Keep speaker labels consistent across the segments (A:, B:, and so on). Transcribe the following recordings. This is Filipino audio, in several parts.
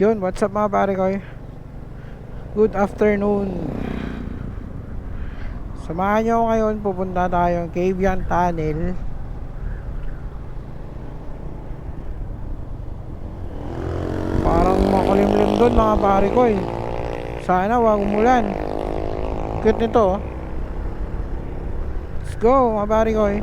A: Yun, what's up mga pare ko? Good afternoon. Samahan nyo ako ngayon, pupunta tayong Cavian Tunnel. Parang makulimlim doon mga pare ko eh. Sana wag umulan. Cute nito oh. Let's go mga pare ko eh.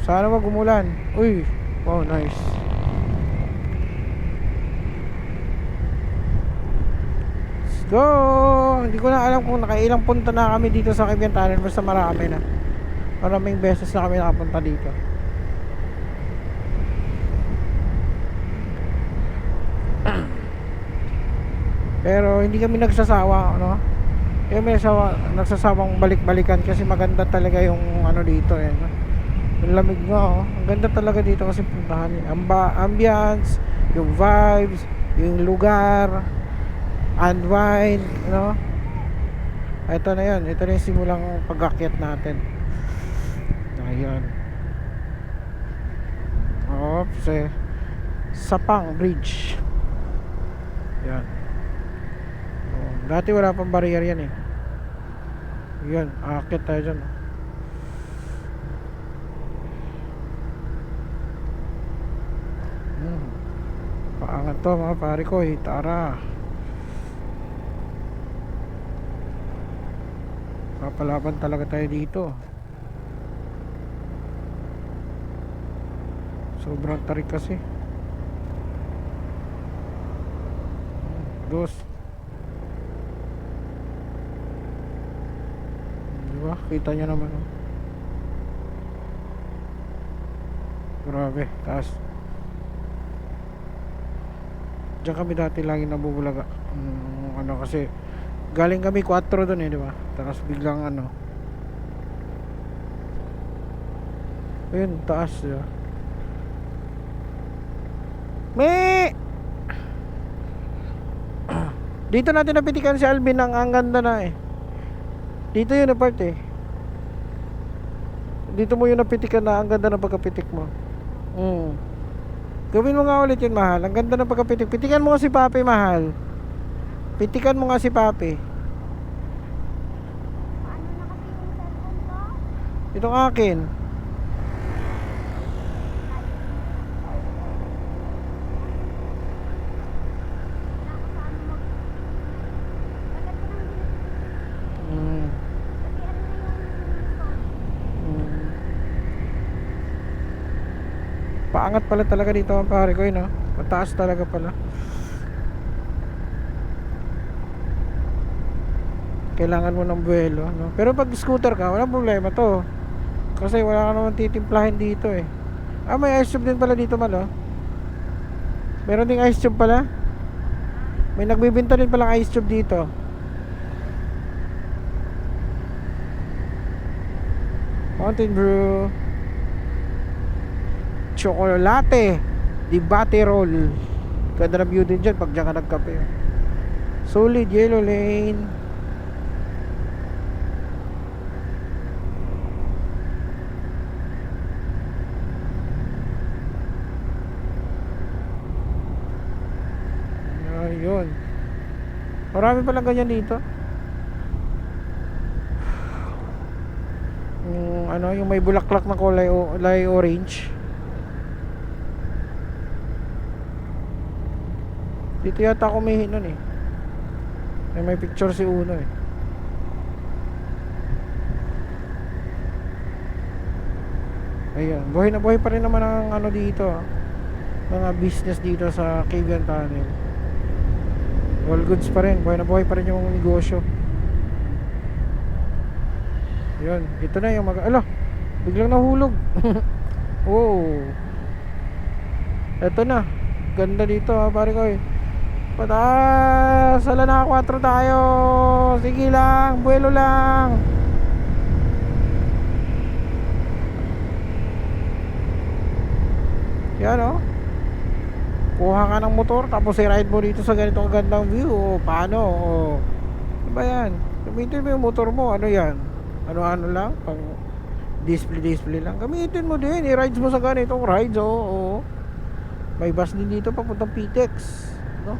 A: Sana wag umulan. Uy, wow, nice. Let's go. Hindi ko na alam kung nakailang punta na kami dito sa Cavian Tunnel. Basta marami na. Maraming beses na kami nakapunta dito. Pero hindi kami nagsasawa, no? Kami nagsasawang balik-balikan kasi maganda talaga yung ano dito eh. Yung lamig nga, oh. Ang ganda talaga dito kasi puntahan eh. Ambience, yung vibes, yung lugar, unwind, no? Ito na yun. Ito na yung simulang pag-akyat natin. Ayan. Oops, eh. Sapang Bridge. Ayan. Dati wala pang barrier yan eh. Yan, aakyat tayo dyan. Paangat to mga pare ko eh. Tara. Papalaban talaga tayo dito. Sobrang tarik kasi. Dos. Diba? Kita nyo naman oh. Grabe, taas. Diyan kami dati lagi nabubulaga. Ano kasi galing kami 4 doon eh, di ba? Tapos biglang ano. Ayun, taas, di ba? Dito natin napitikan si Alvin ang ganda na eh. Dito yun na part eh. Dito mo yun napitikan na ang ganda ng pagkapitik mo. Gawin mo nga ulit yun, mahal. Ang ganda ng pagkapitik. Pitikan mo nga si Papi, mahal. Pitikan mo nga si Papi.
B: Ano na kasi yung cellphone ko?
A: Itong akin. Paangat pala talaga dito ang pare ko no? Mataas talaga pala. Kailangan mo ng buwelo no? Pero pag scooter ka, walang problema to. Kasi wala ka naman titimplahin dito eh. May ice tube din pala dito man oh. Meron ding ice tube pala. May nagbibinta din palang ice tube dito. Mountain Brew, Chocolate di Batterol. Ganda na view din dyan pag dyan ka nagkape. Solid Yellow Lane. Ayun. Marami palang ganyan dito. Yung ano, yung may bulaklak na kulay orange. Dito yata ako may nun eh. May picture si Uno eh. Ayan, buhay na buhay pa rin naman ang ano dito mga business dito sa Cavian Tunnel. All goods pa rin, buhay na buhay pa rin yung negosyo. Yun, ito na yung biglang nahulog. Wow. Ito na. Ganda dito ha, pare ko eh. Pataas, sala na 4 tayo. Sige lang, buwelo lang. Yan oh. Kuha ka ng motor tapos i-ride mo dito sa ganitong gandang view. Paano? Ano ba yan? Gamitin mo yung motor mo. Ano yan? Ano lang? Pang display lang. Gamitin mo din, i-rides mo sa ganitong rides, oo. May bus din dito papuntang PTEX, no?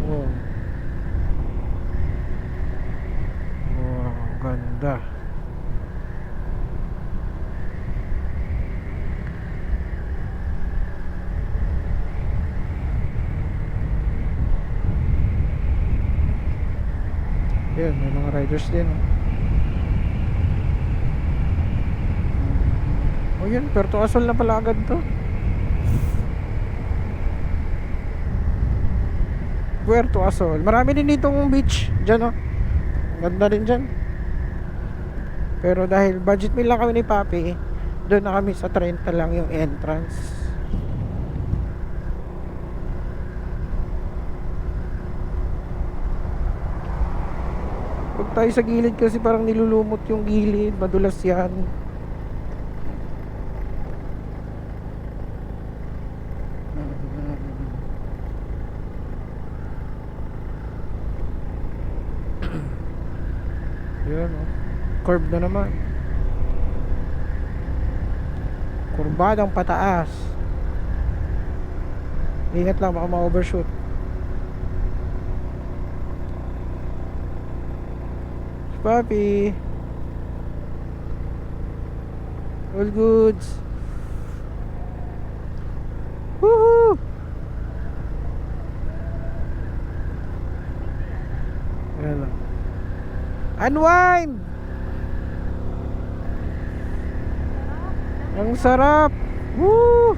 A: Wow. Wow, ganda. Yan, may mga riders din, oh. Oh, yun, Puerto Asol na pala agad to. Puerto Asol. Marami din ditong beach dyan, oh. Ganda rin dyan. Pero dahil budget meal lang kami ni Papi, doon na kami sa 30 lang yung entrance. Pag tayo sa gilid kasi parang nilulumot yung gilid, madulas yan. Yan, oh. Curve na naman. Kurbadang pataas. Ingat lang, baka ma-overshoot. Papi, all goods. Woohoo! Ayan lang. Unwind! Ang sarap! Woo!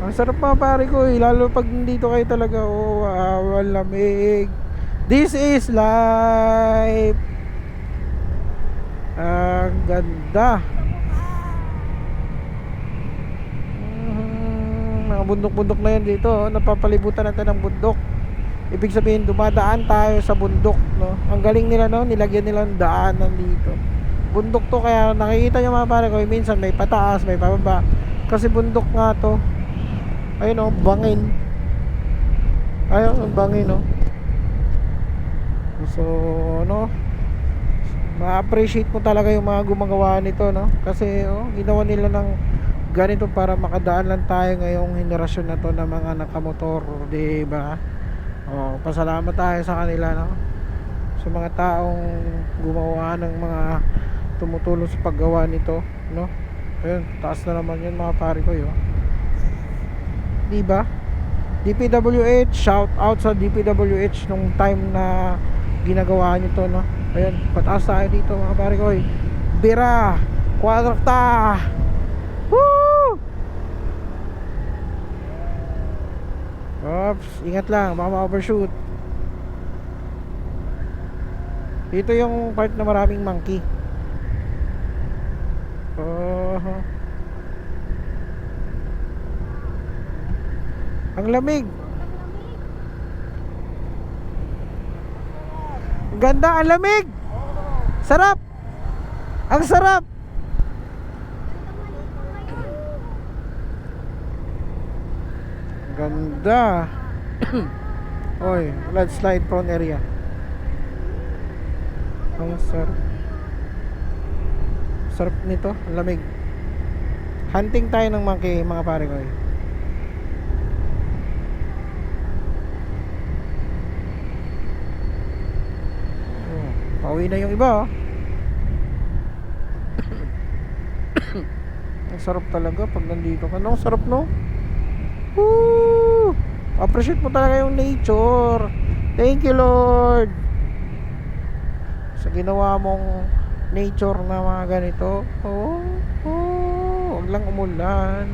A: Ang sarap mga pare ko, eh. Lalo pag nandito kayo talaga. Oh, wow, ang lamig. This is life. Ang ganda. Mga bundok-bundok na yan dito, oh. Napapalibutan natin ng bundok. Ibig sabihin dumadaan tayo sa bundok, no? Ang galing nila, no? Nilagyan nila ng daanan dito. Bundok to, kaya nakikita nyo mga pare ko, minsan may pataas, may pababa. Kasi bundok nga to. Ayun, oh, bangin. Ayun, bangin, oh. So, ano, ma-appreciate mo talaga yung mga gumagawa nito, no? Kasi, oh, ginawa nila ng ganito para makadaan lang tayo ngayong henerasyon na to ng mga nakamotor, di ba? Oh, pasalamat tayo sa kanila, no? Sa mga taong gumawa ng mga tumutulong sa paggawa nito, no? Ayun, taas na naman yun mga pare ko, yun. Di ba? DPWH, shout out sa DPWH nung time na ginagawa nyo to, no? Ayun, pataas tayo dito mga pare ko, eh. Bira, Quadrakta. Woo! Oops, ingat lang, baka ma-overshoot. Dito yung part na maraming monkey. Oh. Ang lamig. Ang ganda, ang lamig. Sarap. Ang sarap. Ganda. Oy, landslide prone area. Ang sarap. Sarap nito, ang lamig. Hunting tayo ng monkey mga pare ko. Oh, pauwi na yung iba, oh. Ang sarap talaga pag nandito ka. No, sarap, no? Woo! Appreciate mo talaga yung nature. Thank you, Lord, sa ginawa mong nature na mga ganito. Oh, oh, huwag lang umulan.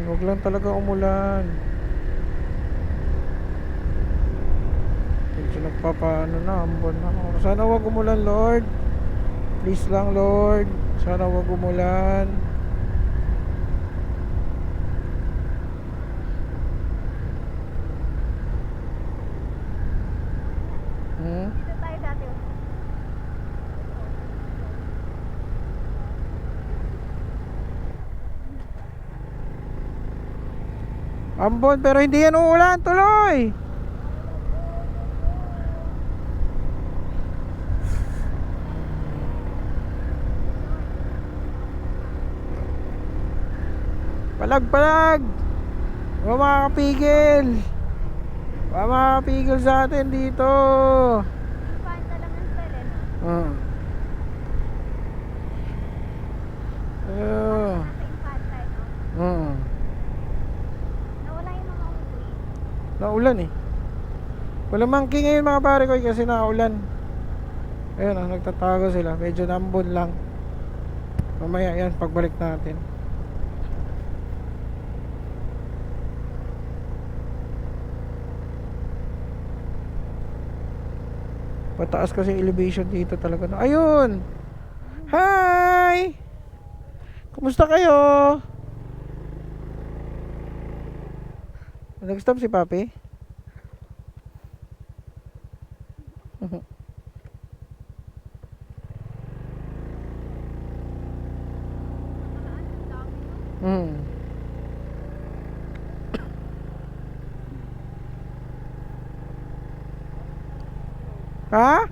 A: Huwag lang talaga umulan. Medyo nagpapaano na, ambon na ako. Sana huwag umulan, Lord. Please lang, Lord. Sana huwag umulan.
B: Dito tayo dati.
A: Ambon, pero hindi yan uulan, tuloy. Palag. Wala makakapigil. Wala makakapigil sa atin dito.
B: Panta lang ang style, no?
A: Uh.
B: Nasa Infanta, no?
A: Uh.
B: Nawala yung mga umuwi.
A: Naulan eh. Wala monkey ngayon mga pare ko kasi naulan. Ayun nagtatago sila. Medyo nambon lang. Mamaya yan pagbalik natin. Pataas kasi elevation dito talaga. Ayun! Hi! Kumusta kayo? Nag-stop si Papi? Hmm. Ha?